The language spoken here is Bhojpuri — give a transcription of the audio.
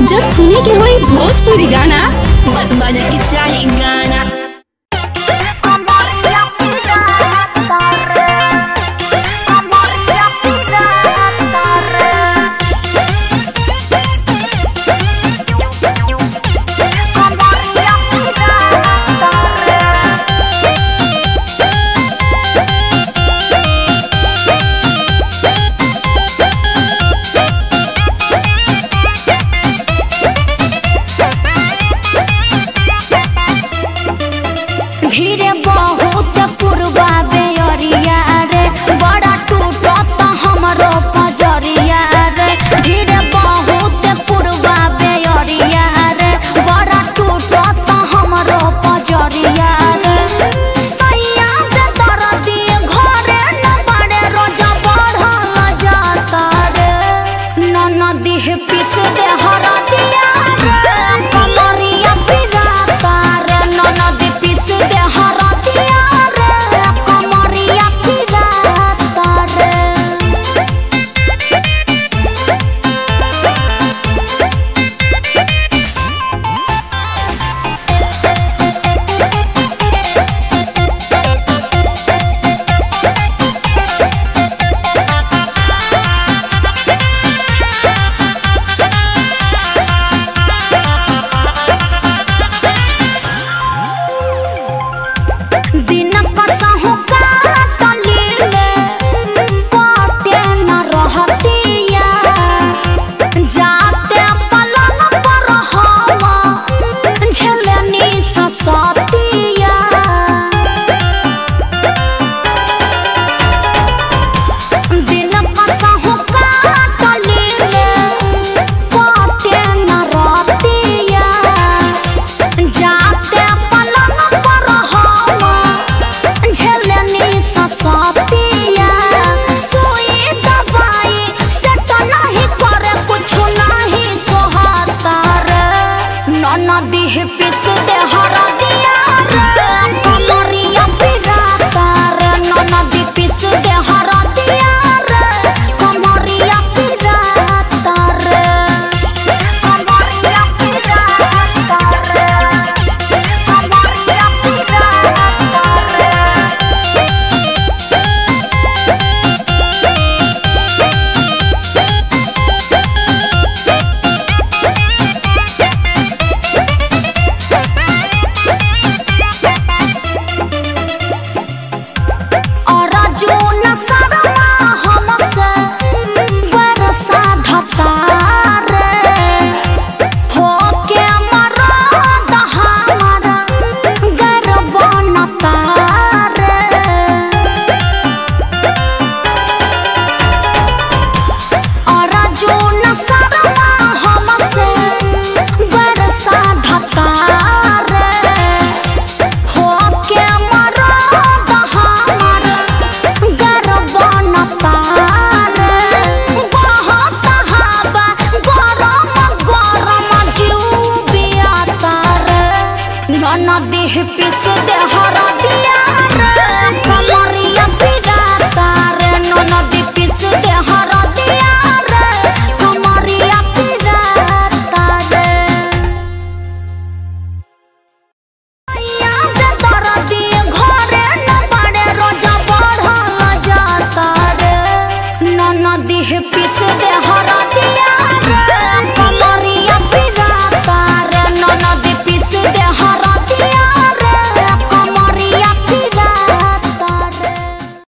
जब सुने के होई भोजपुरी गाना बस बजे के चाही गाना। धीरे बहुत पुरवा बेअरिया रे बड़ा टूटत हमरो पजरिया रे। धीरे बहुत पुरवा बेअरिया रे बड़ा टूटत हमरो पजरिया रे। सैया के दर्दी घरे न बड़े रोजा बढ़ल जाता रे। ननदी पीस दे हरदिया रे कमरिया पिराता रे। ननदी पीस दे हरदिया रे कमरिया पिराता रे। दिन कसहु काटलीले काटे न रहतिया। जाते पलंग पर हम झेलनी ससतिया। दिन कसहु काटलीले काटे न रहतिया। जाते पलंग पर हम झेलनी ससतिया। सुई दवाई से तो नहीं करे कुछ नहीं सोहाता रे। ननदी पीस दे हरदिया रे कमरिया पिराता रे। ननदी पीस दे हरदिया रे कमरिया पिराता रे। कमरिया पिराता रे कमरिया पिराता रे। अर्जुन शर्मा हमसे बरसा धता रे। होके मरद हमारा गर बनता रे। अर्जुन शर्मा हमसे बरसा धता रे। होके मरद हमारा गर बनता रे। बहुत हवा गरम गरम जीव बियाता रे। ननदी पीस दे हर